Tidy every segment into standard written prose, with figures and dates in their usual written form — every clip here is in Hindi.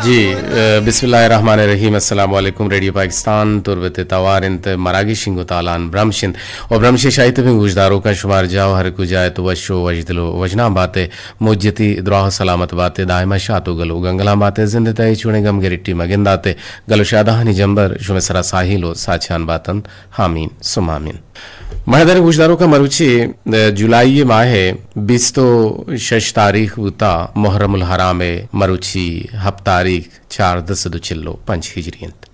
जी बिस्मिल्लाहिर्रहमानिर्रहीम अस्सलाम वालेकुम रेडियो पाकिस्तान तुर्बत तवारिंत मरागी शिंगो तालान ब्रह्मशिंद और ब्रह्मशे शाहित भी गुजदारों का शुमार जाओ हर को जाए तो वशो वजदलो वजना बातें मुज्जती द्राह सलामत बातें दायमा शातो गलो गंगला बातें जिंद तय चुने गम गिरिट्टी मगिंदाते गलो शादाहनी जंबर शुमे सरा साहिलो साचान बातन हामीन सुमामीन महदर गुजदारों का मरुची जुलाई माह 20 तो 6 तारीख उता मुहर्रमुल हराम मरुची हप तारीख 4/10 चिल्लो 5 हिजरियंत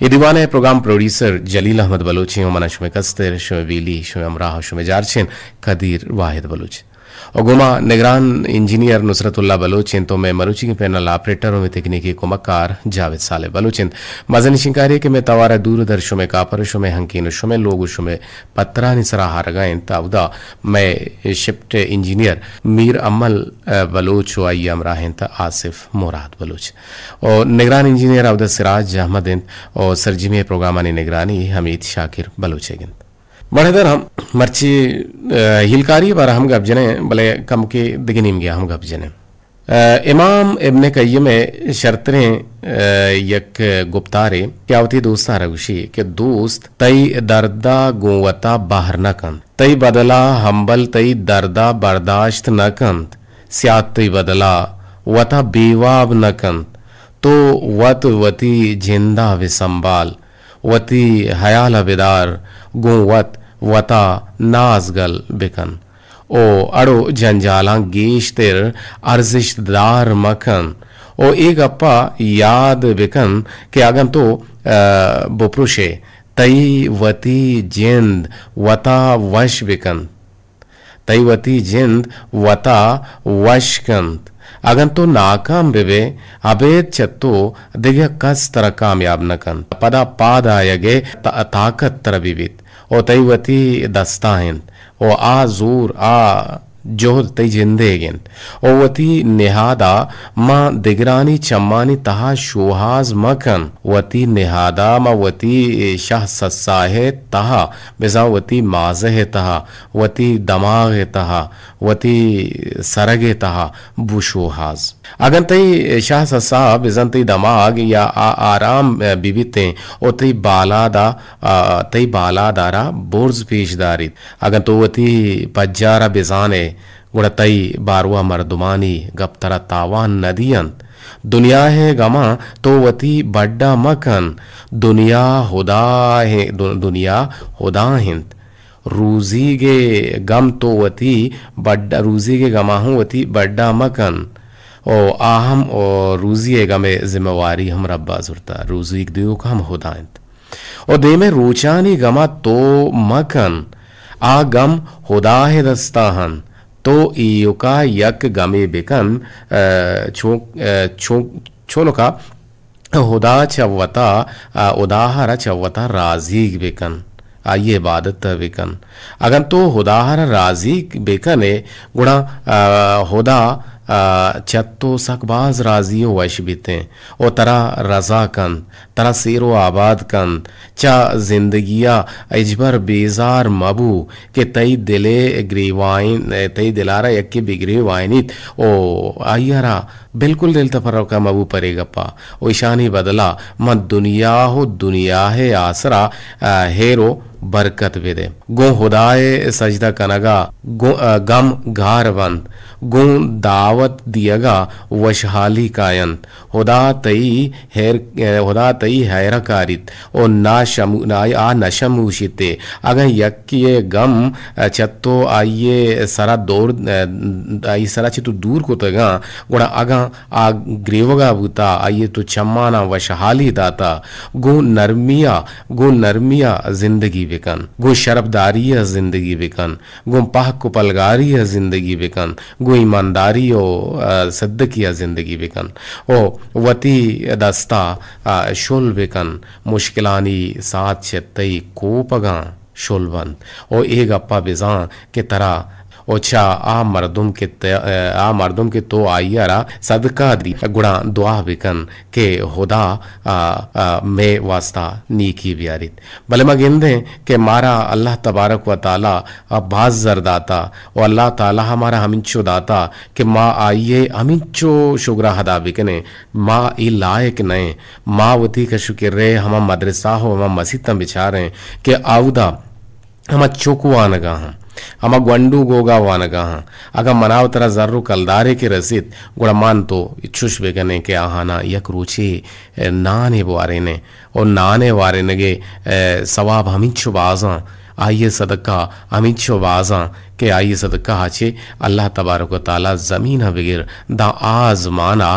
ये दीवान है प्रोग्राम प्रोड्यूसर जलील अहमद बलोची मना शुमे कस्तर शुमे बीली शुमे अमराह शुमे जारचेन कदीर वाहिद बलोच और गुमा निगरान इंजीनियर नुसरतुल्ला बलोचिन तो मैं मरुची के पैनल ऑपरेटर में तकनीकी कुमकार जावेद साले बलोचिन मजनी शिंकारी के मैं तवारा दूरदर्शो में कापर शुमे हंकीन शुमे लोग शुमे पत्रा निसरा हारगाइन ताउदा मैं शिफ्ट इंजीनियर मीर अमल बलोच आई अमराहिन ता आसिफ मुराद बलोच और निगरान इंजीनियर अवद सिराज अहमद और सरजिमी प्रोग्रामानी निगरानी हमीद शाकिर बलोचेगिन बढ़ेदर हम मर्ची हिलकारी बार हम गप जने भले कम के दिगनीम गया हम गप जने इमाम इब्न कय्यम शर्तरें यक गुप्तारे क्या होती दोस्ता रगुशी के दोस्त तई दर्दा गोवता बाहर न कंत तई बदला हम्बल तई दर्दा बर्दाश्त न कंत स्यात तई बदला वता बेवाब न कंत तो वत वती जिंदा विसंबाल वती हयाल बिदार गोवत वता नाजगल बिकन ओ अड़ो जंजाला गेश तिर अर्जिशदार मकन ओ एक अप्पा याद बिकन के अगन तो बुप्रुशे तई वती जिंद वता वश बिकन तई वती जिंद वता वशकंत अगन तो नाकाम बेबे अबेद चत्तो दिगे कस तरह कामयाब न कन पदा पाद आयगे ताकत तरह बीबित ओ तईवती दस्ताहिन ओ आ जोर आ जोहद तई जिंदेगिन ओ वती निहादा मा दिगरानी चम्मानी तहा शोहाज मकन वती निहादा मा वती शाह सस्साहे तहा बेजा वती माज़े तहा वती दमाग तहा वती सरगे तहा बुशोहाज अगन तई शाह सस्सा बेजन तई दमाग या आराम बिबिते ओ तई बालादारा बोर्ज पेशदारित अगन तो वती पज्जारा बेजाने गुड़ा तई बारवा मर्दुमानी गप्तरा तावान नदियंत दुनिया है गमा तो वती बड्डा मकन दुनिया हुदा हिंद रूजी गे गम तो वती बड्डा रूजी गे गमा हूँ वती बड्डा मकन ओ आहम और रूजी गमे जिम्मेवारी हम रब्बा जुरता रूजी दियो का हम हुदा हिंद और दे में रोचानी गमा तो मकन आ गम हुदा है दस्ताहन तो इयुका यक गमे बेकन छोनका हुदा चवता उदाहर चवता राजीग बेकन आइए इबादत बेकन अगन तो हुदाहर राजीग बेकने गुणा हुदा चत्तो सकबाज राजियो वश बीते ओ तरा रजा कन तरा सेरो आबाद कन चा जिंदगिया अजबर बेजार मबू के तई दिले ग्रीवाइन तई दिलारा यक्के बिगरे वाइनित ओ आयरा बिल्कुल दिल तफर का मबू परेगप्पा ओ ईशानी बदला मत दुनिया है आसरा हेरो बरकत वेदे गो हुदाए सजदा कनगा गम घार बंद गो दावत दियगा वशहाली कायंत हुदा तई हैरा कारित और ना नशमूशिते अगर यक्किए गम चत्तो आइए सरा दौर आई सरा चितु दूर को तगा गुड़ा अगा आ ग्रेवगा बुता आइए तो चम्माना वशहाली दाता गो नरमिया जिंदगी बिकन गो शरफदारी जिंदगी बिकन गो पाह कुपलगारी जिंदगी बिकन गो ईमानदारी और सद्दकिया जिंदगी बिकन ओ वती दस्ता शुल बिकन मुश्किलानी साथ चतई कोपगा शुलबंद ओ एक अप्पा बिजा के तरह ओछा आ मर्दुम के तो आइयारा सदका दी गुड़ा दुआ बिकन के होदा में वास्ता नीकी बियारित भले मगिंदे के मारा अल्लाह तबारक व ताला बाज जरदाता और अल्लाह ताला हमारा हमिंचो दाता कि माँ आइये हमिंचो शुगरा हदा बिकने माँ ई लायक नए माँ वती का शुक्र रे हम मदरसा हो हम मसीद बिछा रहे कि आउदा हम चोकुआ नगा हम ग्वंडू गोगा वानगा अगर मनाव तरा जर्रू कलदारे के रसीद गुड़मान तो इच्छुष बेगने के आहाना यक रुचि नाने वारे ने और नाने वारे नगे सवाब हमिंचो बाजा आइए सदका हमिंचो बाजा के आइए सदका हाचे अल्लाह तबारक व ताला जमीन बगैर दा आजमाना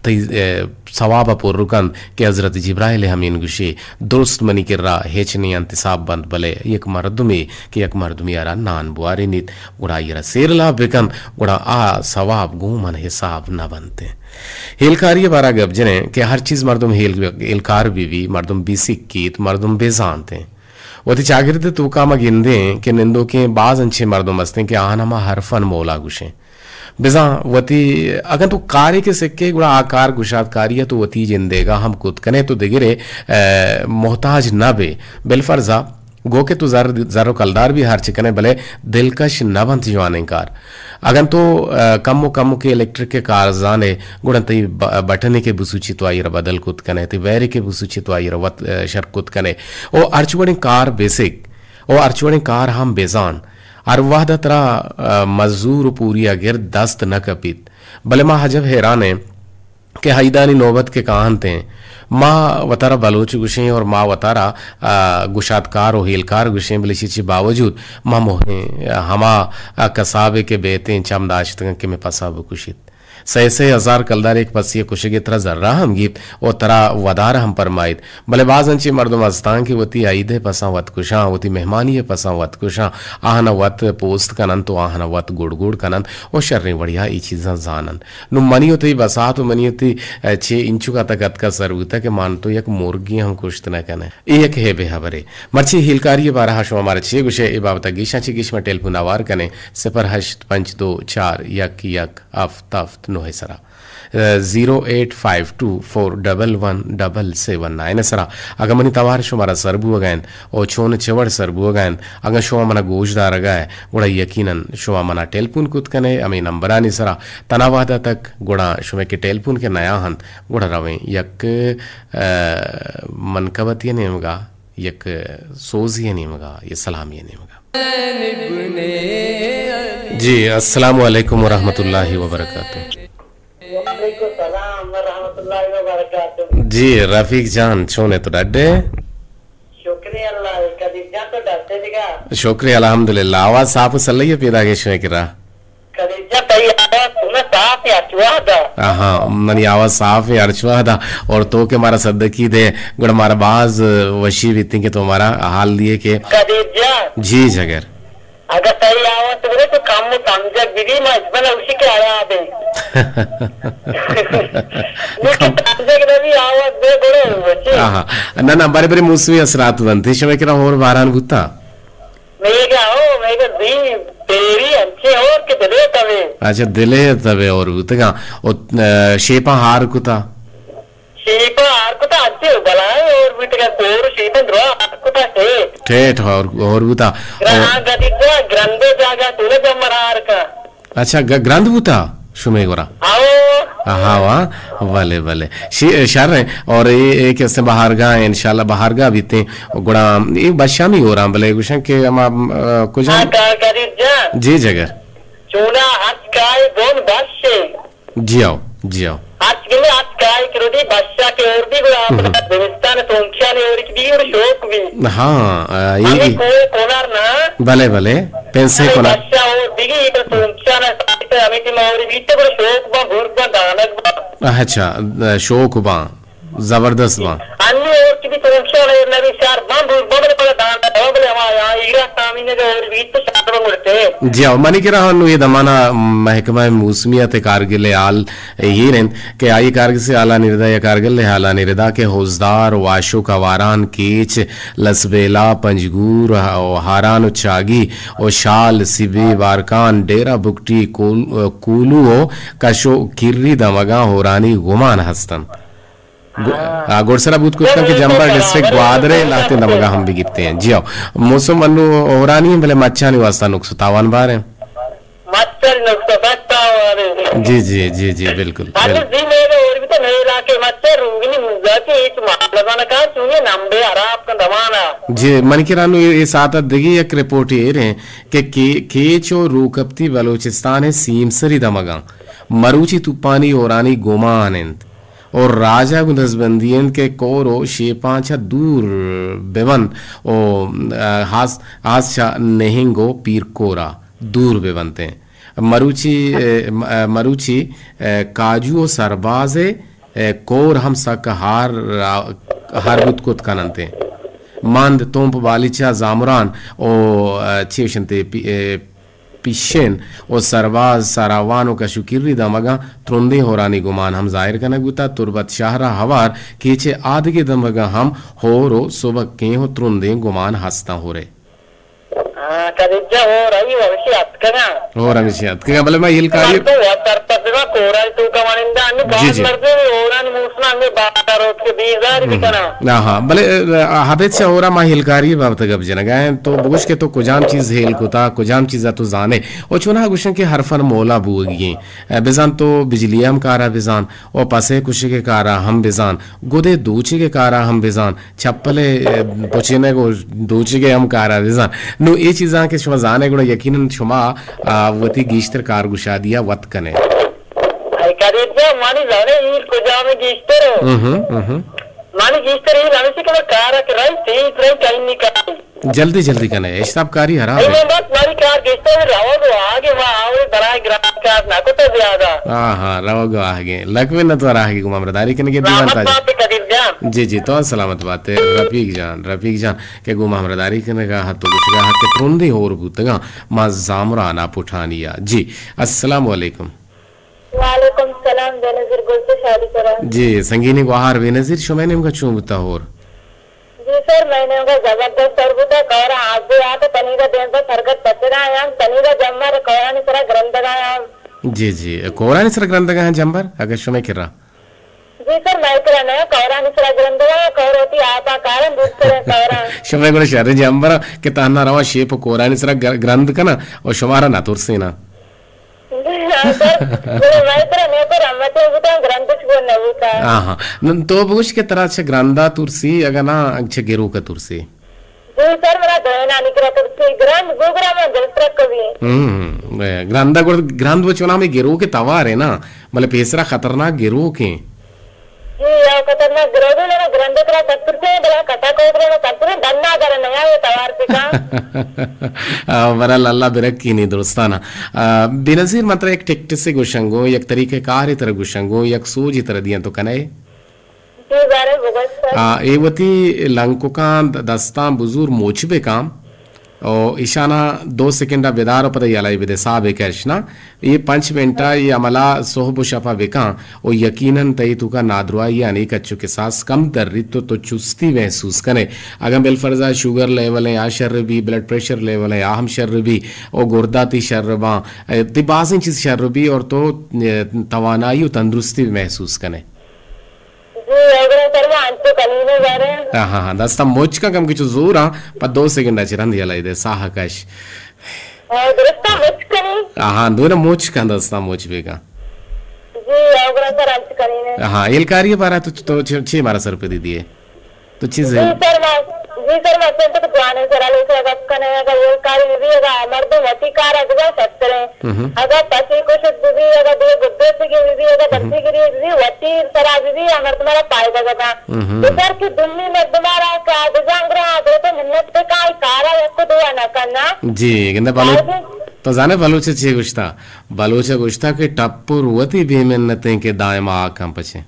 सवाब पुरुकन के हजरत जिब्राइल हमीन गुशे दुरुस्त मनी किर्रा हेचनी अंतिसाब बंद भले एक मर्दुमी कि एक मर्दुमी यारा नान बुआरी नीत गुड़ा यरा सेरला बेकन गुड़ा आ सवाब गुमन हिसाब न बनते हेलकारी बारा गबजने के हर चीज मर्दुम हेलकार भी मर्दुम बीसिक कीत मर्दुम बेजानते वती चागिरते तू का मगिंदे के निंदो के बाज अंचे मर्दुम हंसते के आहानमा हरफन मोला गुशे बिजा वती अगर तो कार्य के सिक्के गुड़ा आकार गुशात कार्य तो वती जिंदेगा हम खुद कने तो दिगरे मोहताज न बे बिलफर्जा गो के तो ज़ारो कलदार भी हार चिकने भले दिलकश न बनत जवाने कार अगर तो कम के इलेक्ट्रिक के कार जाने गुण तई बटने के बुसूची तो आई बदल कुत कने ती वैरे के बुसूची तो आई वत शर कुत कने ओ अर्चवणी कार बेसिक ओ अर्चवणी कार हम बेजान और वह तरा मजूर पूरी अगिर दस्त न कपित भले माँ हजब हैरान के हैदानी नौबत के कहानते माँ वतारा बलोच गुशे और माँ वतारा गुशातकार और हेलकार गुशे बलिशी बावजूद माँ मोहे हमा कसाबे के बेते चमदाश्त के में पसाब कुशित सै हजार कलदार एक पसिए कुशगे तरह जर्रा हम गीत और तरा वदार हम परमाइत भले बाज अंची मर्दम अस्तान की वती आईदे पसा वत कुशा वती मेहमानी पसा वत कुशा आहन वत पोस्त कनन तो आहन वत गुड़ कनन और शर्रे बढ़िया ई चीज़ा जानन नु मनी होती बसा तो मनी होती 6 इंचु का तकत का सरवता के मान तो यक मुर्गी हम कुश्त न कने एक है बेहबरे मर्ची हिलकारी बारह शो हमारे 6 गुशे ए बाबता गिशा ची गिश में टेलफोन आवार कने 08524 यक अफ तफ्त नो है सरा 08524117779 सरा अगर मनी तवार शो हमारा सरबू अगैन और छोन चवड़ सरबू अगैन अगर शो मना गोशदार अगाए गुड़ा यकीनन शो मना टेलफोन कुत कने अमी नंबरानी सरा तनावादा तक गुड़ा शो के टेलफोन के नया हन गुड़ा रवे यक मनकबती नेमगा यक सोजिए नेमगा ये सलामिए नेमगा जी अस्सलाम वालेकुम व रहमतुल्लाहि व बरकातुहू जी रफीक जान छोने तो डड्डे शुक्रिया अल्हम्दुलिल्लाह आवाज साफ सल्लई पैदा के शे करा हाँ मनी आवाज साफ है अर्चवा था और तो के मारा सद्दकी दे गुड़ मारा बाज वशी बीती के तुम्हारा हाल दिए के जी जगर अगर सही आवाज तो काम में समझ गिरी मैं इसमें उसी के आया आबे आवाज दे बड़े ना ना बड़े बड़े मुस्वी असरात बनते शमे किरा और बारान गुत्ता मैं क्या हो मैं तो दी तेरी अच्छे और के दिले तवे अच्छा दिले तवे और गुत्ता और शेपा हार कुता शेपा हार कुता अच्छे बनाए और भी तो कोर शेपा द्रो कुता ठेठ और गुता ग्रंथो जागा तूने जमरार का अच्छा ग्रंथ बुता शुमे गोरा हाँ वाह भले भले शर है और ये कैसे बाहर गा इंशाल्लाह बाहर गा बीते गुड़ा ये बच्चा नहीं हो रहा भले कुछ के हम कुछ जी जगह चूना आज काय दोन बच्चे जी आओ आज काय करोदी बच्चा के और भी गुड़ा हिंदुस्तान तोंकिया ने और की और शौक भी हाँ ये कोनार ना भले भले पेंसे कोनार बच्चा और बिगी तो तोंकिया ना हमें की मावरी बीते बड़े शौक बा भूर बा दानक बा अच्छा शौक बा जबरदस्त वहाँ अन्य और की भी तोंख्या नवी शार बबले पड़ा दान बबले हमारा इरा सामीने के और बीच तो शार बंगुड़ते जी आओ मनी के रहा ये दमाना महकमा मौसमियत कारगिल आल ये रें के आई कारगिल से आला निरदा या कारगिल आला निरदा के हौजदार वाशो कवारान केच लसबेला पंजगूर हारान चागी और शाल सिबी वारकान डेरा बुकटी कूलू कशो किर्री दमगा होरानी गुमान हस्तन गोडसरा बूथ कुछ के जंबर डिस्ट्रिक्ट ग्वादरे लाते नमगा हम भी गिरते हैं जी आओ मौसम अनु होरानी भले मच्छा नहीं वास्ता नुक्स तावान बार है मच्छर नुक्स बत्ता और जी जी जी जी बिल्कुल अरे जी मेरे और भी तो नहीं लाके मच्छर रूगनी मुझा के एक मालवाना का सुनिए नंबे आरा आपका दमाना जी मन के रानू ये साथ देखिए एक रिपोर्ट ये रहे कि केचो रूकपती बलूचिस्तान है सीमसरी दमगा मरूची तुपानी ओरानी गोमानंद और राजा गुंदसबंदियन के कोरो शेपांचा दूर बेवन ओ हास नेहिंगो पीरकोरा दूर बेवनते मरूची काजू सरबाजे कोर हम सक हार बुतकुत कनंते मंद तोंप बालिचा जामुरान ओ चेशंते पिशेन और सरबाज सारावानो का शुकिरी दमगा त्रुंदे होरानी गुमान हम जाहिर कनक गुता तुरबत शाहरा हवार केचे आध के दमगा हम होरो सुबह के हो त्रुंदे गुमान हंसता हो रहे करिजा हो रही वैसे अटकना हो रहा विषय अटकना भले मैं हिल कार्य तरपतगा कोरा तू कमानिंदा अन्य बात करते होरानी मूसना अन्य बात रोक के 20,000 भी कना हाँ भले हबेत से हो रहा मैं हिल कार्य बात गब जनगाए तो बुगुश के तो कुजाम चीज हेल कुता कुजाम चीज़ तो जाने और चुना गुशन के हरफन मोला बुगी बेजान तो बिजलियाम कारा बेजान और पसे कुशी के कारा हम बेजान गुदे दूची के कारा हम बेजान छप्पले पुछने को दूची के हम कारा बेजान नो ये चीज़ा के शुमा जाने गुड़ा यकीनन शुमा वती गीश्तर कारगुशा दिया वत कने आई करिजा मानी जाने ये कुजा में गीश्तर मानी गीश्तर ये लाने से के कारा के राई तेज राई कहीं निकाल जल्दी जल्दी कने इस्ताबकारी हरा नहीं बात मारी कार गीश्तर रहोगे आगे वहाँ आओगे दराई ग्राम का ना को तो ज्यादा हाँ रहोगे आगे लकवे न तो राही गुमा मरदारी कने के दीवान ताज जी जी तो सलामत बात है रफीक जान के गुमा मरदारी कने का हाथ तो कुछ का हाथ के तुरंदी और बुतगा मा जामराना पुठानिया जी अस्सलाम वालेकुम वालेकुम सलाम बेनजीर गुल से शादी करा जी संगीनी गुहार बेनजीर शो मैंने उनका चूमता होर जी सर मैंने उनका जबरदस्त सरबुता कौरा आज भी आते तनीगा देन तो सरगत पचना याम तनीगा जम्मर कौरानी सरा ग्रंथगा याम जी कौरानी सरा ग्रंथगा जम्बर अगर शो मैं किरा जी सर मैं करा ना कौरानी सरा ग्रंथगा कौरोती आपा कारण दूसरे कौरा शो मैं गुड़ा शहर जम्बर के ताना रवा शेप कौरानी सरा ग्रंथ का ना और शुमारा ना तुरसे ना तो बुश के तरह से ग्रंदा तुरसी अगर ना अच्छे गेरू का तुरसी सर मेरा दोना निकला तुरसी ग्रंद गोगरा में जलत्रक कभी ग्रंदा ग्रंद वो चुना में गेरू के तवार है ना मतलब पेसरा खतरनाक गेरू के जी या खतरनाक गेरू ने ग्रंद करा तत्पुरसे बड़ा कटा कोगरे में तत्पुर दन्ना कर नया ये तवार पे का वरल अल्लाह बिरक की नहीं दोस्ताना बेनजीर मतलब एक टिकट से गुशंगो एक तरीके कार तरह गुशंगो एक सोच तरह दिया तो कने जी बारे बुगस एवती लंको का दस्ता बुजुर्ग मोचबे काम और ईशाना 2 सेकंड बेदार पता यालाई विदे साहब कैशना ये 5 मिनट ये अमला सोहब शफा बेका और यकीनन तई तुका नादरुआ यानी कच्चू के साथ कम दर्री तो चुस्ती महसूस करे अगर बिलफर्जा शुगर लेवल है या शर्र भी ब्लड प्रेशर लेवल है या हम शर्र भी और गुर्दाती शर्रबा तिबाज़ चीज़ शर्र भी और तो तवानाई और तंदुरुस्ती महसूस करे हाँ दस्ता मोच का कम किचु जोरा पर 2 सेकंड चिरंद याला इधर साहकाश हाँ दोनों मोच का दस्ता मोच बेगा हाँ ये कार्य बारा तो 6 मारा सर पे दे दिए तो चीज है जी सर मैं तो पुराने सराले से अगर कने अगर ये कार्य भी अगर मर्द वती कार अगर सत्तरे अगर पति को शुद्ध भी अगर दे गुद्दे से की भी अगर बच्ची की भी वती सरा भी अमर तुम्हारा पाएगा जगह तो सर की दुनिया में तुम्हारा का गुजांगरा आदर तो मिन्नत पे का कारा को दुआ ना करना जी गंदा बालो तो जाने बलूचे गुश्ता के टप्पुर वती भी मिन्नतें के दायमा आकम पछे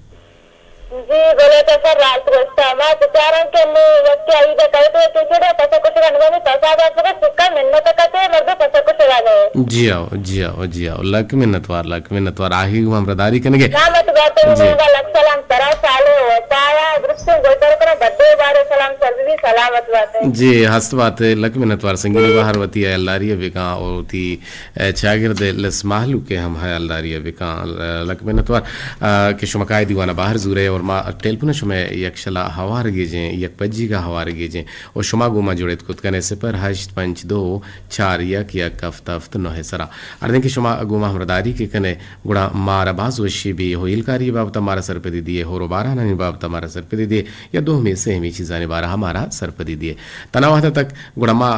जी बोले तो सर रात को मैं बेचारों के लिए क्या इधर कहते हैं किसी पैसे कुछ करने में पैसा आते सुखा मिलने तो कहते हैं मर्द पैसे कुछ लगा जी आओ जी आओ जी आओ लक मिन्नतवार आही हमरदारी कनेगे ना मत बात होगा लक सलाम तरह साले होता है दृष्टि गोतर कर बड्डे बारे सलाम सर भी सलामत बात है जी हस्त बात है लक मिन्नतवार संगीनी बाहर वती है अल्लाहरी बेका और ती चागिर्द लस्माहलू के हम है अल्लाहरी बेका लक मिन्नतवार के शुमकाय दीवाना बाहर जुरे और मा टेलीफोन शुमे यक्षला हवार गेजे यक पज्जी का हवार गेजे और शुमा गुमा जुड़ेत कुत कने से पर 852 4 1 हफ्त 9 सरा अर्दे के शुमा गुमा हमरदारी के कने गुड़ा मारा बाज वशी भी होइलकारी बाबत हमारा सर पे दिए हो बारह नहीं बाबत हमारा सर पे दिए या दो में से ही चीज़ाने बारह हमारा सर पे दिए तनावाता तक गुड़ा मा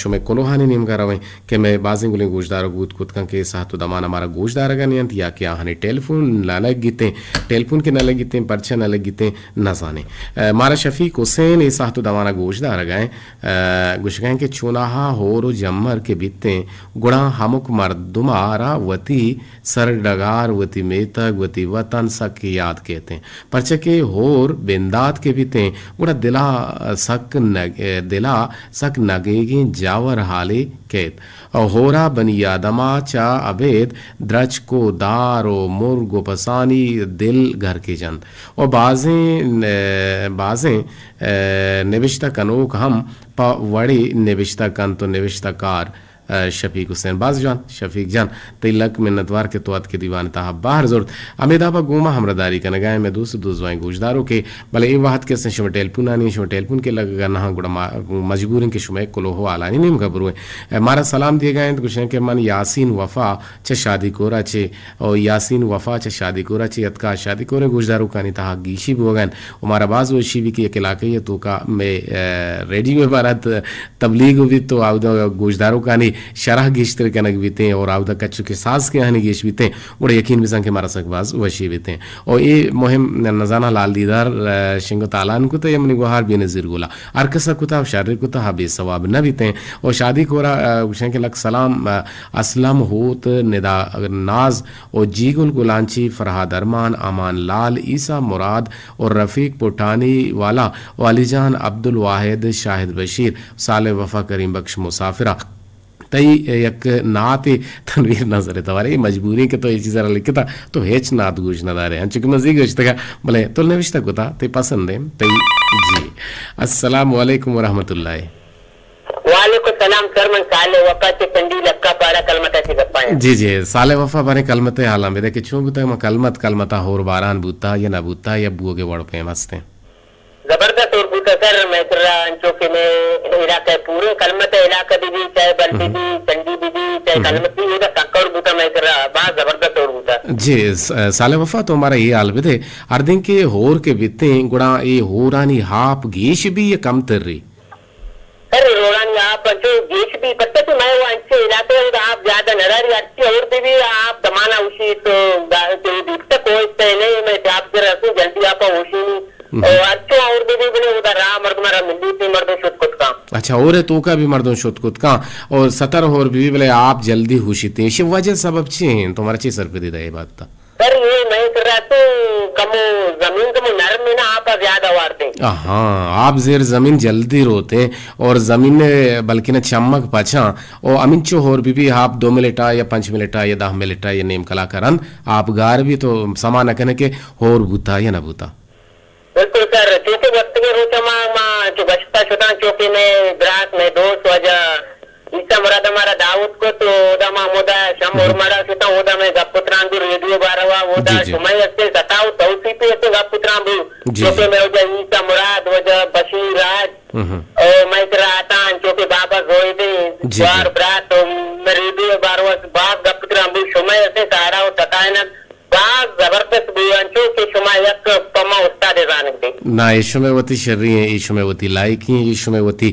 शुमे कोलोहानी नियम कर रहे कि मैं बाजी गुले गोशदार गुद कुत के साथ दमान हमारा गोशदार का नियंत या क्या हने टेलीफोन न लग गीते टेलीफोन के न लग गीते पर्चे न लग गीते न जाने मारा शफीक हुसैन ये साथ दमाना गोशदार गए गुश गए कि चुनाहा होर जम्मर के बीते गुड़ा हमुक मर्दुमारा वती सर डगार वती मेतक वती वतन सक की याद कहते हैं पर्चे के होर बेंदात के बीते गुड़ा दिला सक नगेगी जावर हाले कहत और होरा बनी यादमा चा अबेद द्रज को दारो मुर्गो पसानी दिल घर के जंत और बाजें निविश्ता कनोक हम वड़ी निविश्ता कन तो निविश्ता कार शफीक हुसैन बाज जान शफीक जान तिलक मिन्नतवार के तोत के दीवान ता बाहर जोर अमेदाबा गुमा हमरदारी कन गए में दूसरे दूसवाई गोशदारों के भले ए वाहत के से शुमे टेलीफोन आनी शुमे टेलीफोन के लग ना गुड़ा मजबूरन के शुमे कुलो हो आलानी निम खबर हुए मारा सलाम दिए गए तो कुछ के मन यासीन वफा च शादी कोरा चे और यासीन वफा च शादी कोरा चे यतका शादी कोरे गोशदारों का नहीं ता गीशी भी हो गए हमारा बाज वो शी भी की इलाके ये तो का मैं रेडियो भारत तबलीग भी तो गोशदारों का नहीं शरह गिश्तर कनक बीते हैं और आवदा कच्चू के सास के हनी गेश बीते बड़े यकीन बिसंग के मारा सकबाज वशी बीते हैं और ये मुहिम नजाना लाल दीदार शिंगो तालान को तो यमनी गुहार भी नजर गोला अरकसा कुता शारीर कुता हा बेसवाब न बीते हैं और शादी कोरा के लक सलाम असलम होत निदा नाज और जीगुल गुलांची फरहाद अरमान अमान लाल ईसा मुराद और रफीक पुठानी वाला वालीजान अब्दुल वाहिद शाहिद बशीर साले वफा करीम बख्श मुसाफिरा तई एक नाते तनवीर नजर तवारे मजबूरी के तो ये चीज़ लिखता तो हेच नात गुश नदारे हैं चूंकि मजीद गुश्त का भले तो नविश्ता को था ते पसंद है तई जी अस्सलाम वालेकुम व रहमतुल्लाह वालेकुम सलाम सर मन साले वफा से पंडी लक्का पारा कलमता से गप्पा है जी साले वफा बारे कलमते हाला मेरे के छू बुता कलमता होर बारान बूता या ना बूता या बुओ के वड़ पे मस्ते जबरदस्त और बूता सर मैं तेरा अंचों के में इलाका पूरे कलमत इलाका दीदी चाहे बल्टी दी चंडी दीदी चाहे कलमत दी उधर कंकर बूता मैं तेरा बात जबरदस्त और बूता जी साले वफा तो हमारा ये हाल भी थे हर दिन के होर के बीते गुड़ा ये होरानी हाप गेश भी ये कम तर रही अरे रोरानी आप जो गेश भी पत्ते तो मैं वो अच्छे इलाके में आप ज्यादा नरारी अच्छी और भी आप दमाना उसी तो तक हो पहले मैं आप जरा जल्दी आप उसी अच्छो और भी बोले उधर राम मर्द मारा मिली थी मर्दों शुद्ध कुछ का अच्छा और तो का भी मर्दों शुद्ध कुछ का और सतर और भी बोले आप जल्दी खुशी थे ये वजह सबब छे हैं तुम्हारा ची सर पे दे ये बात था सर ये मैं कर रहा तो कमो जमीन कमो नरम में ना आप ज्यादा वारते हाँ आप जेर जमीन जल्दी रोते और जमीन ने बल्कि न चमक पछा और अमिंचो और भी आप 2 मिनटा या 5 मिनटा या 10 मिनटा ये नेम कला करन आप गार भी तो समान कहने के होर बूता या न बूता बिल्कुल सर चौके वक्त के रोचा माँ जो बचता छोटा चौके में ग्राहक में दोस्त वजह ईसा मुराद हमारा दाऊद को तो ओदा मामोदा शम और मारा छोटा ओदा में गपुत्रांबू रेडियो बारवा ओदा समय से सताऊ तौसी पे से गपुत्रांबू चौके में वजह ईसा मुराद वजह बशीर राज और मैं तेरा आता चौके बाबा जोई दे द्वार ब्रात मैं रेडियो बारवा बाप गपुत्रांबू समय से सहारा और ततायना जबरदस्त बुआंचो के शुमा यक पमा उस्ताद जानते ना ईशुमेवती शर्री हैं ईशुमेवती लायकी हैं ईशुमेवती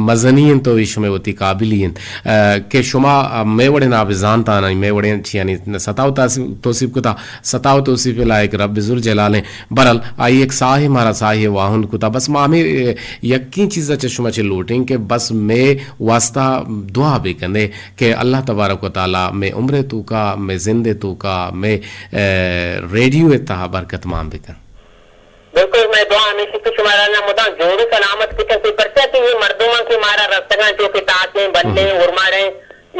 मजनीन तो ईशुमेवती काबिलियन के शुमा मेवड़े ना जानता ना मेवड़े यानी सताव तौसीफ कुता सताव तौसीफ लायक रब जुल जलाले बरल आई एक साहे मारा साहे वाहन कुता बस माँ में यकीन चीज़ा चशुमा चे लोटें के बस मैं वास्ता दुआ भी कंदे के अल्लाह तबारक व तआला मैं उम्र तू का मैं जिंदे तू का मैं रेडियो तहा बरकत माम बिकन मैं दुआ हमेशा कुछ मारा ना मुदा जोड़ सलामत के कोई परचा कि ये मर्दों के मारा रस्तगा जो के ताते बल्ले उर्माड़े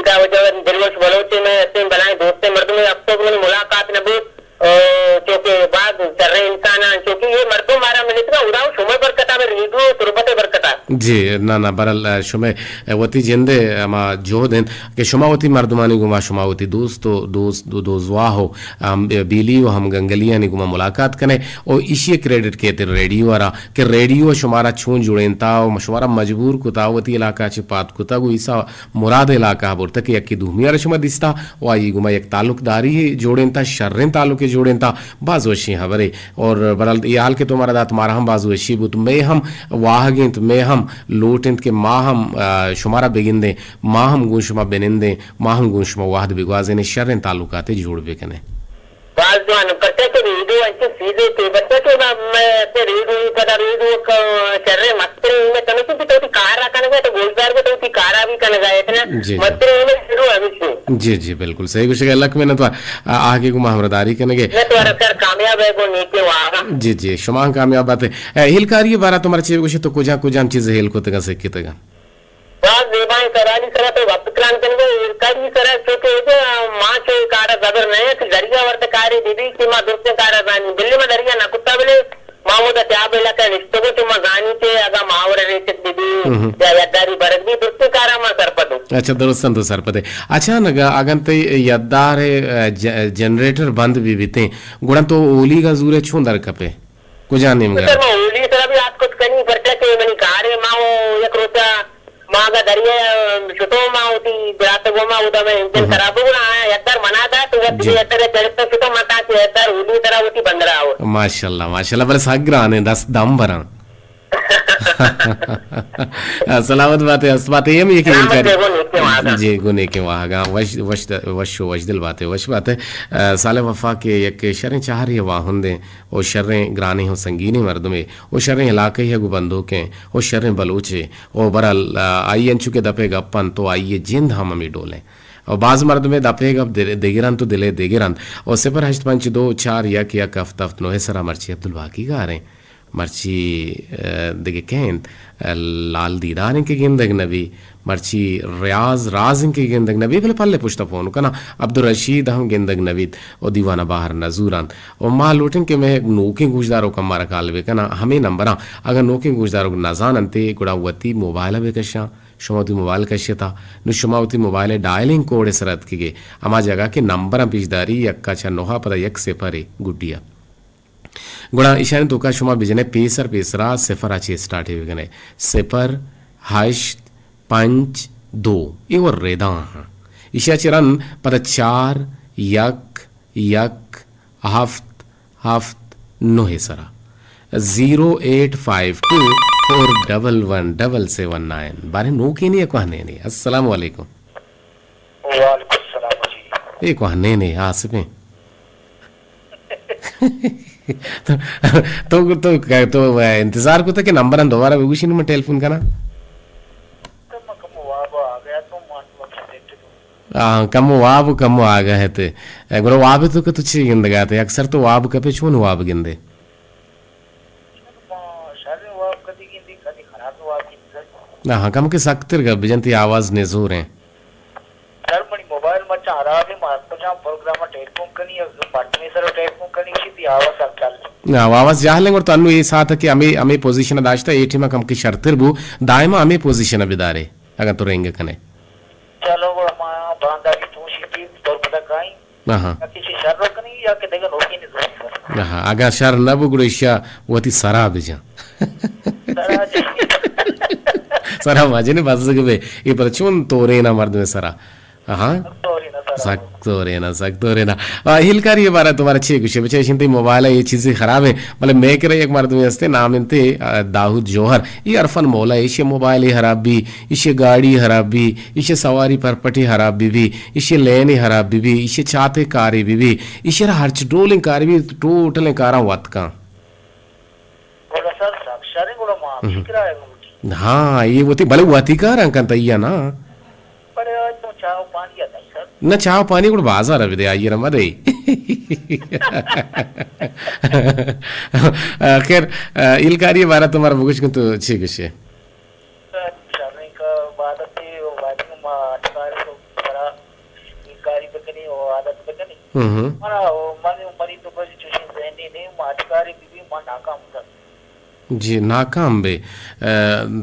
इदा वजह दिलवश बलोचे में ऐसे बनाए दोस्ते मर्दों में अब तक मैंने मुलाकात न जो के बाद चल रहे इंसान जो कि ये मर्दों मारा मिले तो उड़ाओ शुमे बरकता में रीगो तुरबते बरकता जी ना ना बरल शुमे वती जिंदे अमा जो दिन के शुमावती मर्दमानी गुमा शुमावती दोस्तवा हो हम बीली हम गंगलिया ने गुमा मुलाकात कने और इसी क्रेडिट के ते रेडियो वाला के रेडियो शुमारा छून जुड़ेंता और मशवरा मजबूर कुतावती इलाका चिपात कुता गु ईसा मुराद इलाका बोलता कि यकी दुमिया रशमा दिस्ता वाई गुमा एक ताल्लुकदारी जोड़ेंता शर्रें ताल्लुके जोड़ेंता बाजोशी हवरे और बरल ये हाल के तुम्हारा दात मारा हम बाजोशी बुत में हम वाहगिंत में हम लोटेंत के माँ हम शुमारा बेगिंदे माँ हम गुंशमा बेनिंदे माँ हम गुंशमा वाहद बिगवाजे ने शर्रें ताल्लुकाते जोड़ बेकने बाल जवान करते के रेडियो ऐसे सीधे के बच्चे के मैं ऐसे रेडियो पता रेडियो का चर्रे मत्रे में तने की तो कारा करने गए तो गोलदार में तो कारा भी करने गए थे ना मत्रे में शुरू है विषय जी जी बिल्कुल सही कुछ के लक में न तो आगे को महमदारी करने के मैं तो अरसर कामयाब है को नीचे वहां जी जी शुमा कामयाब बात है हिलकारी बारा तुम्हारे चीज कुछ तो कुछ चीज हिल को तक से कितगा बात देवाएं कराली सरा तो वक्त क्रांत करने कई सरा चोके जो मां चो कारा जबर नहीं कि दरिया वर्त कारी दीदी की मां दोस्त कारा जानी दिल्ली में दरिया ना कुत्ता बोले मामूदा त्या बेला का रिश्तो को तुम जानी के अगा मावरे रेचे दीदी या यदारी बरक भी दोस्त कारा मा सरपदो अच्छा दोस्तन तो सरपदे अच्छा नगा अगंते यदार जनरेटर बंद भी बीते गुण तो ओली का जूरे छूंदर कपे कुजाने में सर मैं ओली सरा भी आज कुछ कहीं परचा के मनी कारे माओ एक रोचा मागा दरिया छोटो माँ होती रात को माँ उदा में इंजन खराब हो रहा है यदर मना था तो वक्त भी यदर चढ़ता छोटो माता से यदर उली तरह होती बंद रहा हो माशाल्लाह माशाल्लाह बड़े सागरा ने 10 दम भरा सलामत बात है बात है ये कि जी गुने के वहाँ गा वशदिल बात है वश बात है साले वफा के एक शर्रें चाह रही है वाह हुंदे और शर्रें ग्रानी हो संगीनी मर्द में वो शर्रें इलाके है गुबंदों के वो शर्रें बलूचे और बरल आइए चुके दपे गप्पन तो आइए जिंद हम हमें डोलें और बाज मर्द में दपे गप देगिरन तो दिले देगिरन और सिपर हश्त पंच 2 4 यक यक हफ्त नोहे सरा मर्ची अब्दुल बाकी गा रहे मर्ची दिगे केंत लाल दीदार इनके गेंदग नबी मर्ची रियाज राज इनके गेंदग नबी भले पल्ले पुश्ता फोन कना अब्दुल रशीद हम गेंदग नबीद और दीवाना बाहर नजूरान और माँ लूटें के मैं नोके गुजदारों का मारा कालवे कना हमें नंबरा अगर नोके गुजदारों नजान अंते गुड़ा वती मोबाइल बेकशा शुमावती मोबाइल कश्यता नु शुमावती मोबाइल डायलिंग कोड सरत की गे अमा जगह के नंबर पिछदारी यक्का छा नोहा पर यक से परे गुड्डिया गुड़ा ईशान तो का शुमा बिजने पेसर पेसरा सिफर अच्छे स्टार्ट है गने सिफर हश्त पंच 2 ये वो रेदा हाँ ईशा चिरन पर 4 यक यक हफ्त हफ्त नोहे सरा 0852 4117779 बारे नो के नहीं कहने नहीं अस्सलाम वालेकुम वालेकुम सलाम जी ये कहने नहीं आसिफे तो इंतजार को था कि नंबर दोबारा बेगूशी में टेलीफोन करना कम वाब कम आ गए थे गुरो वाब तो कि तुझे गिंद गए थे अक्सर तो वाब कपे छून वाब गिंदे हाँ कम के सख्तर का बिजंती आवाज ने जोर है सर मनी मोबाइल मचा आ रहा है मास्टर जहां प्रोग्राम टेलीफोन करनी है पार्टनर सर टेलीफोन करनी की आवाज सब ना आवाज जाहलेंगे और तन्नु ये साथ है कि हमें पोजीशन दाश्ता एटी में कम की शर्तर बु दायमा हमें पोजीशन बिदारे अगर तो रहेंगे कने चलो वो हमारा बांदा की पूछी थी तौर पता काई हां किसी शर रखनी या के देगा नोकी नहीं सर हां अगर शर न बुगुड़िया वती सरा बिजा सरा माजे ने बस के ये पर चुन तोरे ना मर्द में सरा हाँ सख्त ना हिलकारी ये बारा तुम्हारा छे कुछ बचे चिंते मोबाइल है ये चीजें खराब है मतलब मैं कह रही एक मर्द में हंसते नाम इनते दाऊद जोहर ये अरफन मौला इसे मोबाइल खराब भी इसे गाड़ी खराब भी इसे सवारी पर पटी खराब भी इसे लेने खराब भी इसे चाहते कारी भी इसे हर्च डोलिंग कारी भी टोटल कारा वत का हाँ ये वो थी भले वती कार अंकन तैया ना न चाव पानी को बाजार अभी दे आइए रमा दे खैर इलकारी बारा तुम्हारा बुकुश को तो अच्छी विषय शादी का आदत है वो वादी में अटकारी तो बड़ा इलकारी बकनी वो आदत बकनी मारा वो मरी तो बस चुशी जहनी नहीं अटकारी भी मां नाकाम था जी नाकाम बे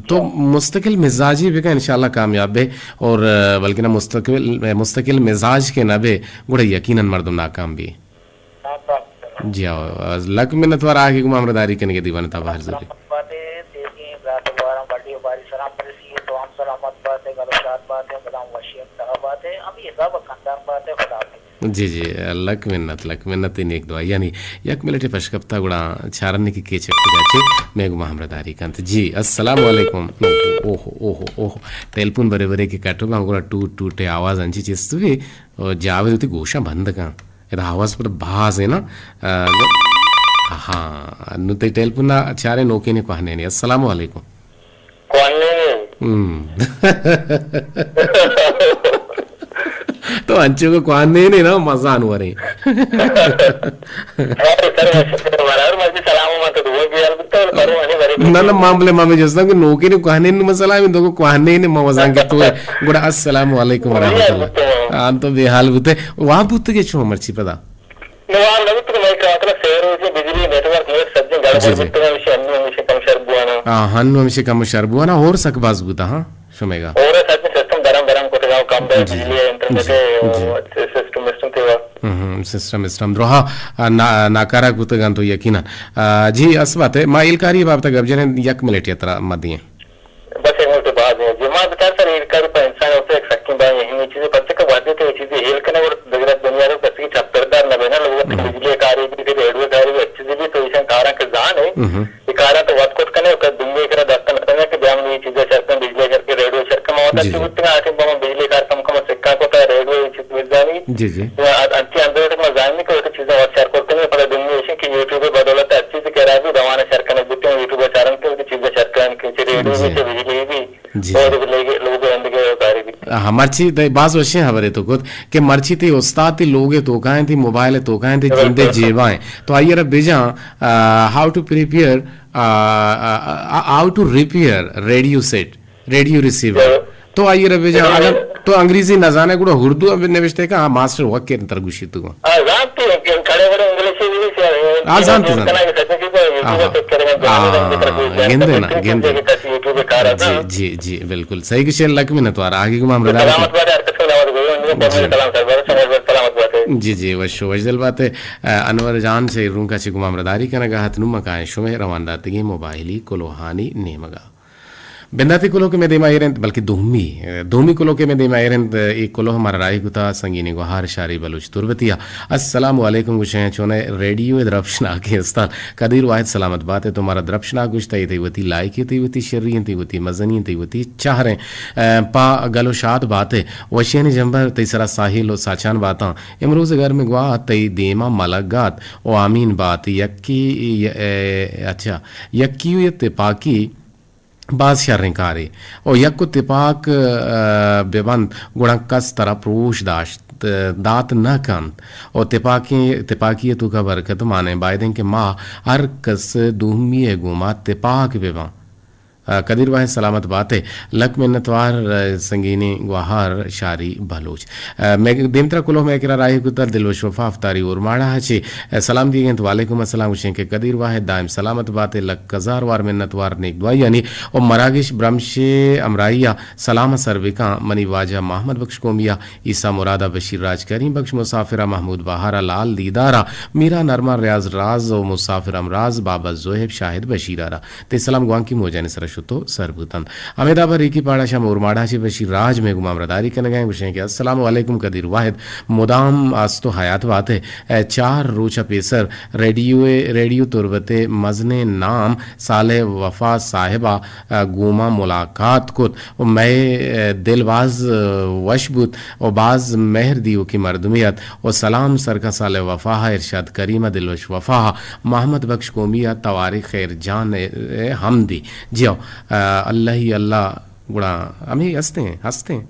तो मुस्तकिल मिजाजी भी का इंशाल्लाह कामयाब बे और बल्कि ना मुस्तकिल मिजाज के ना बे गुड़ा यकीनन मर्दम नाकाम भी जी आओ लक में नतवार आगे गुमा अमरदारी करने के दीवाना था बाहर से बातें देती हैं रात बारह बड़ी बारी सलाम रसी है तो हम सलामत बातें गलत बातें बदाम वशियत का बातें हम ये सब खानदान बातें खुदा जी जी लक मिन्नत इन एक दुआ यानी यक मिलटे पशकप्ता गुड़ा चारने की के चक्कर जाचे मैं गुमा हमरदारी कंत जी अस्सलाम वालेकुम ओहो ओहो ओहो टेलीफोन बरे बरे के काटो में गुड़ा टूटे आवाज अंची चेस्तवे जावे होती गोशा बंद का इधर आवाज पर भास है ना हाँ नुते टेलीफोन ना चारे नोके ने कहने नहीं अस्सलाम वालेकुम तो अंचो को कहने नहीं ना मजा आनु रही ना मामले मामे जैसा कि नोके ने कहने नहीं मसला है तो को कहने नहीं मजा के तो गुड़ा अस्सलाम वालेकुम रहमतुल्लाह आन तो बेहाल बुते वहां बुते के छो मर्ची पता नवार लगे तो मैं क्या मतलब शेयर से बिजली नेटवर्क ये सब दिन गड़बड़ बुते में विषय अन्य विषय कम शरबुआना हन्नु विषय कम शरबुआना और सक बाज बुता हां शुमेगा और सच में सिस्टम गरम को तो कम बिजली इंटरनेट सिस्टम द्रोहा नाकारा गुतगान तो यकीनन जी अस बात है माइल कारी बात तक गबजने यक मिनट यात्रा मदिए बस एक मिनट बाद है जमा बता सर एक कारी पर इंसान होते एक सकिन बाय यही चीजें पत्ते का बातें तो चीजें हेल करने और दुनिया में पत्ते की छप्परदार न बना लोगों को बिजली कारी भी रेडियो कारी भी अच्छी भी तो इसे कारा के जान है ये कारा तो वाट कोट करने और दुनिया के दस्तन करने के जाम ये चीजें चरते बिजली करके रेडियो चरके में होता है कि उतना आके बम बिजली कार कम सिक्का को तो रेडियो चीज मिल जानी जी जी अच्छी अंदर में जाने को तो चीजें और शेयर करते हैं पर दुनिया ऐसे कि यूट्यूब पे बदौलत अच्छी से कह रहा है रवाना शेयर करने देते हैं यूट्यूब पर चारण के चीजें शेयर करने के रेडियो में से बिजली भी और लोगों अंदर कारी भी मर्ची बाज वशे हवरे तो खुद के मर्ची थी उस्ताद थी लोगे तो काएं थी मोबाइल तो काएं थी जिंदे जेवाएं तो आइए रब बेजा how to prepare how to repair radio set radio receiver तो आइए रब बेजा अगर तो अंग्रेजी न जाने गुड़ा उर्दू अब निविष्टे का मास्टर वक के अंतर गुशी तू जानते हैं खड़े बड़े इंग्लिश भी जानते जी जी जी बिल्कुल सही कि शेर लक में न तो आगे गुमा जी जी वशो वजल बात है अनवर जान से रूम का ची गुमा मरदारी का नगा हाथ नुमा का शुमे रवानदातगी मोबाइली कोलोहानी नेमगा बिंदाती कुलो के में देमा इरंत बल्कि दोमी कुलो के में देमा इरंत एक कुलो हमारा राय गुता संगीनी गुहार शारी बलूच तुरबतिया अस्सलाम वालेकुम गुशे चोने रेडियो द्रप्शना के अस्ताल कदीर वाहिद सलामत बात है तुम्हारा द्रप्शना गुश्ता ये वती लाइक ये वती शर्रियन ते वती मजनियन ते वती चाहरे पा गलोशात बात है वशियनी जंबर तीसरा साहिल और साचान बाता इमरोज घर में गुआ तई देमा मलगात ओ आमीन बात यक्की अच्छा यक्की पाकी बाज शर्रिकारी और यक्को तिपाक बेबंद गुणकस तरह प्रोश दाश्त दात न कंत और तिपाकी तू का बरकत माने बायदें के माँ हर कस दूमी गुमा तिपाक बेबा कदीर वाह सलामत बात है लक मिन्नतवार संगीनी गुहार शारी बलोच मैं देमतरा कुलो में किरा राही कुतर दिलवश वफा अफ्तारी और माड़ा हचे सलाम दिए गए तो वालेकुम अस्सलाम हुसैन के कदीर वाह दाइम सलामत बात है लक कजार वार मिन्नतवार नेक दुआ यानी और मरागिश ब्रह्मशे अमराइया सलाम सरविका मनी वाजा मोहम्मद बख्श कोमिया ईसा मुरादा बशीर राज करीम बख्श मुसाफिरा महमूद बहारा लाल दीदारा मीरा नरमा रियाज राज और मुसाफिर अमराज बाबा जोहेब शाहिद बशीरारा ते सलाम गुआं की मोजाने सर तो सरबुतन अमेदाबाद रिकी पाड़ा शाम उर्माड़ा से बशीर राज में गुमाम रदारी करने गए विषय के अस्सलाम वालेकुम कदीर वाहिद मुदाम आज तो हयात बात है चार रोचा पेसर रेडियो तुरबते मजने नाम साले वफा साहिबा गुमा मुलाकात कुत मैं दिलबाज वशबुत और बाज मेहर दियो की मरदुमियत और सलाम सरका साले वफा इरशाद करीमा दिलवश वफा मोहम्मद बख्श कोमिया तवारी खैर जान हमदी जियो अल्लाह ही अल्लाह गुड़ा हम ही हंसते हैं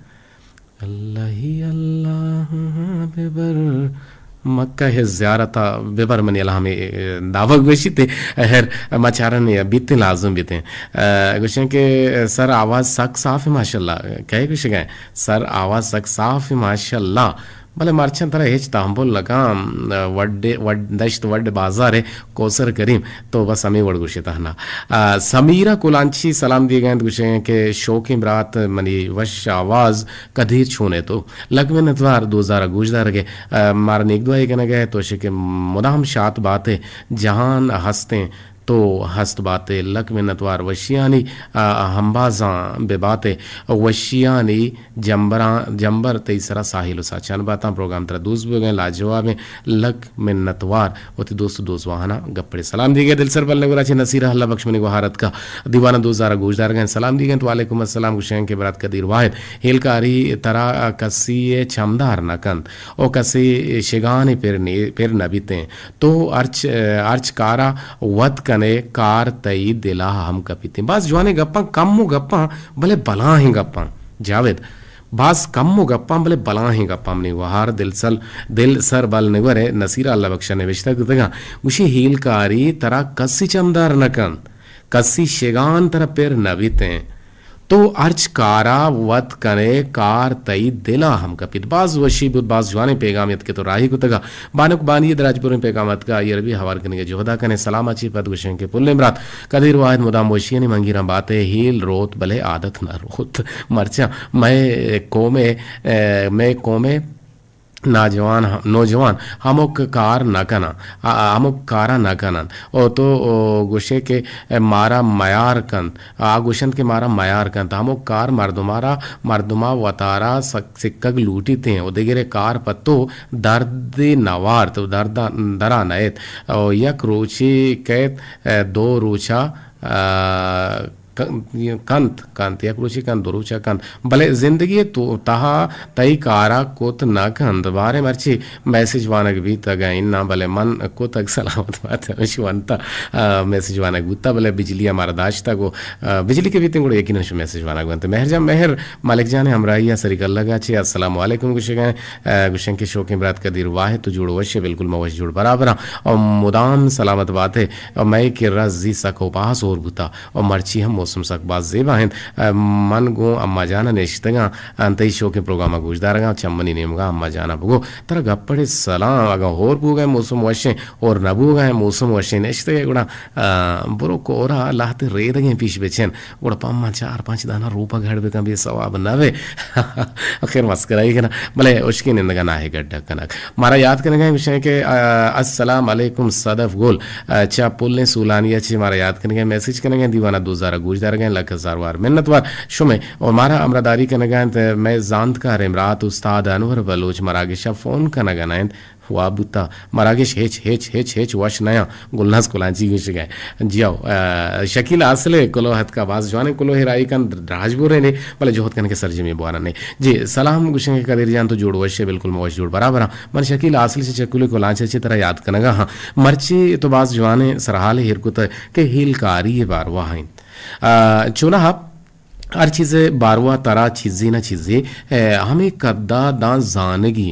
अल्लाह ही अल्लाह बेबर मक्का है ज़ियारत बेबर मनी अल्लाह में दावक बशीते हर मचारन या बीते लाजुम बीते गुशन के सर आवाज़ सक साफ है माशाल्लाह कहे कुछ गए सर आवाज़ सक साफ है माशाल्लाह भले मार्चन तरह हेच तांबुल लगाम वड्डे दश्त वड्डे बाजार है कोसर करीम तो बस हमें वड़ गुशे तहना समीरा कुलांची सलाम दिए गए गुशे के शौक इमरात मनी वश आवाज़ कधीर छूने तो लगवे नतवार 2000 गुजदार के मारने एक दुआ कहना गए तो शे के मुदाम शात बातें जहान हंसते तो हस्त बातें लक में नतवार वशियानी हम्बाजा बेबाते वशियानी जंबर तेसरा साहिल साचान बाता प्रोग्राम तरह दूसरे गए लाजवाब में लक में नतवार होती दोस्त वाहना गप्पड़े सलाम दी गए दिल सर बल्ले गुराची नसीरा हल्ला बख्शमनी वहारत का दीवाना 2000 गुजदार गए सलाम दी गए तो वालेकुम अस्सलाम गुशैन के बरात कदीर वाहिद हेलकारी तरा कसी छमदार नकंद ओ कसी शिगान फिर नबीते तो अर्च कारा वत ने कार तई दिला हम कपीते बस जवाने गप्पा कम गप्पा भले बला ही गप्पा जावेद बास कम गप्पा भले बला ही गप्पा हमने वहार दिल सर बल निवरे नसीरा अल्लाह बख्शा ने विश्ता गुतगा उशी हीलकारी तरा कसी चमदार नकन कसी शेगान तरह पेर नबीते तो अर्च कारा वत कने कार तई दिला हम कपित बाज वशी बुद बाज जवाने पैगामियत के तो राही कुतगा बानुक बानी दराजपुर में पैगामत का ये भी हवार करने के जोहदा कने सलाम अच्छी पद गुशें के पुल इमरात कदीर वाहिद मुदाम वशी ने मंगीरा बातें हील रोत भले आदत न रोत मरचा मैं कोमे नौजवान हमोक कार न कना हमोक कारा न कनन ओ तो गुशे के मारा मयार कंत आ गुशन के मारा मयार कंत हमोक कार मर्दुमा वतारा सिक्कग लूटी थे उदगिरे कार पत्तो दर्द नवार तो दरा नयत यक रोची कैत दो रूचा कंत या क्रूची कंत दुरुचा कंत भले जिंदगी तो तहा तई कारा कोत न कंत बारे मर्ची मैसेज वानक भी तगा इन्ना भले मन को तक सलामत बात है शिवंता मैसेज वानक गुत्ता भले बिजली हमारा दाश्ता को बिजली के भी तिंगुड़ यकीन शु मैसेज वानक बनते मेहर मालिक जाने हमराइया सरिकल लगा छे अस्सलाम वालेकुम गुशें के शौक इमरात कदीर वाहिद तो जुड़ वश्य बिल्कुल मवश जुड़ बराबर और मुदाम सलामत बात है और मैं के रजी सको पास और बुता और मर्ची हम मौसम सकबाज जेबा हैं मन गो अम्मा जाना नेश्तगा अंतई शो के प्रोग्राम गुजदारगा चम्मनी नेमगा अम्मा जाना बुगो तर गप्पड़े सलाम अगा होर बुगा मौसम वशे और नबुगा मौसम वशे नेश्तगे गुड़ा बुरो कोरा लाते रेदगे पीछ बेचेन गुड़ा पम्मा 4-5 दाना रूपा घड़ बेका बे सवाब नवे आखिर मस्कराई के ना भले उसकी निंदगा ना है गड्ढा कनक मारा याद करने गए विषय के अस्सलाम वालेकुम सदफ गोल अच्छा पुल ने सुलानिया छी मारा याद करने गए मैसेज करने गए दीवाना 2000 गुजदार गए लख हज़ार मिन्नतवार शुमे और मारा अमरादारी का नगान मैं जानत का इमरात उस्ताद अनवर बलोच मरागिशा फोन का नगान हुआ बुता मरागिश हेच वश नया गुलनास कुलांची गिश गए जियाओ शकील आसले कुलो हत का बाज जवाने कुलो हिराई का राजबुरे ने भले जोहत कन के सरजी में बुआना ने जी सलाम गुशें के कदीर जान तो जोड़ वश बिल्कुल मवश जोड़ बराबर मन शकील आसले से चकुले कुलांची अच्छी तरह याद कनगा हाँ मर्ची तो बाज जवाने सरहाल हिरकुत के हिलकारी बार वाहिन चुना हर चीज़ें बारवा तरा चीज़ें ना चीज़ें हमें कद्दा दान जानगी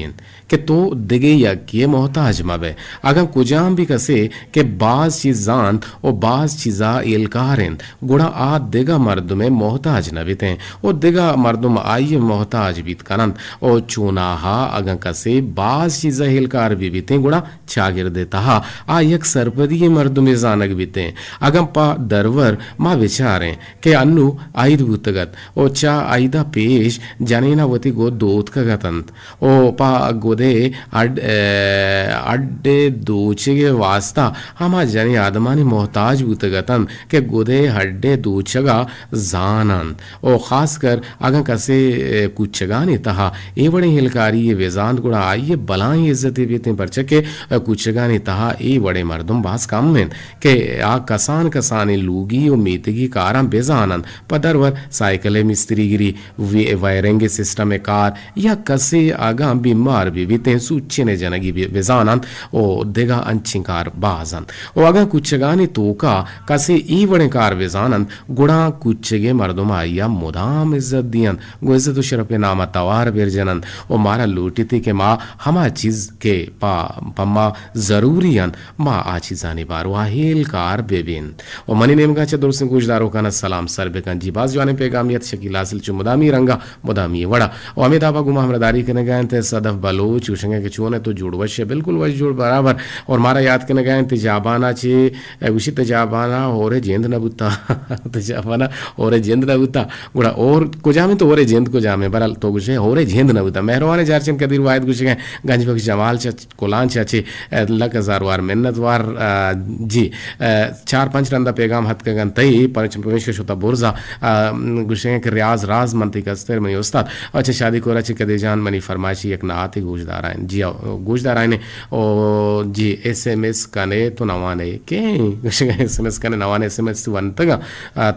कि तो दिगे यकिए मोहताज मबे अगर कुजाम भी कसे कि बाज चीज़ान और बाज चीज़ा इलकारें गुड़ा आ दिगा मर्द में मोहताज न बीते और दिगा मर्दुम आइए मोहताज बीत कनंत और चुनाहा अगर कसे बाज चीज़ा इलकार भी बीते गुड़ा चागिर देता हा आ यक सरपदी मर्द में जानक बीते अगर पा दरवर माँ विचारें कि अन्नु आइद गुतगत और चा आइदा पेश जनेना वती गो दोत का गतंत ओ पा दे अड्डे दूचे वास्ता हमा जने आदमानी मोहताज बुतगतन के गुदे हड्डे दूचगा जानन ओ खासकर अगर कसे कुचगानी तहा ए बड़े हिलकारी ये वेजांत गुड़ा आइए बलाई इज्जती बीते परचके कुचगानी तहा ए बड़े मर्दम बास कम में के आ कसानी लूगी और मीतगी कारम बेजानन पदरवर साइकिले मिस्त्रीगिरी वायरिंग सिस्टम कार या कसे आगा बीमार भी बीते सूचने जनगी बेजानन ओ देगा अंचिकार बाजन ओ अगा कुचगानी तोका कसे ई वणे कार बेजानन गुड़ा कुचगे मर्दुमा या मुदाम इज्जत दियन गो इज्जत शरफ नामा तवार बेरजनन ओ मारा लूटी के माँ हमा चीज के पम्मा जरूरियन माँ आची जाने बार वाहिल कार बेबिन ओ मनी नेम का चे दोस्त गुजदारो का सलाम सर बेकन जी बाज जाने पेगामियत शकील हासिल चु मुदामी रंगा मुदामी वड़ा ओ अमित आबा गुमा हमदारी करने गए थे सदफ बलोच उशंगे के चुने तो जुड़ वश बिल्कुल वश जुड़ बराबर और मारा याद करने गए थे जाबाना चे उसी तजाबाना और जेंद न बुता तजाबाना और जेंद न बुता गुड़ा और को जामे तो और जेंद को जामे बरल तो गुशे और जेंद न बुता मेहरबान जारचन कदीर वायद गुशे गंज बख्श जमाल च कोलान चाचे लक हजार वार मिन्नत वार जी 4-5 रंदा पैगाम हद कगन तई परमेश्वर शोता बोरजा गुशे के रियाज राज मंती कस्तर मनी उस्ताद अच्छा शादी कोरा च कदे जान मनी फरमाइशी एक नाते गुजदार आइन जी गुजदार आइन ओ जी एसएमएस कने तो नवाने के गुशे एसएमएस कने नवाने एसएमएस वंतगा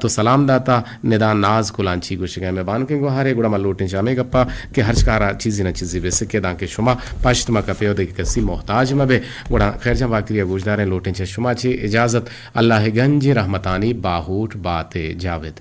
तो सलाम दाता निदान नाज कुलांची गुशे में बान के गोहारे गुड़ा मलोटे जामे गप्पा के हर्षकारा चीज़ी न चीज़ी वैसे के दांके शुमा पाश्तमा का पेयो दे कसी मोहताज मबे गुड़ा खैर जा बाकरिया गुजदार लोटे चे शुमा चे इजाजत अल्लाह गंज रहमतानी बाहूट बाते जावेद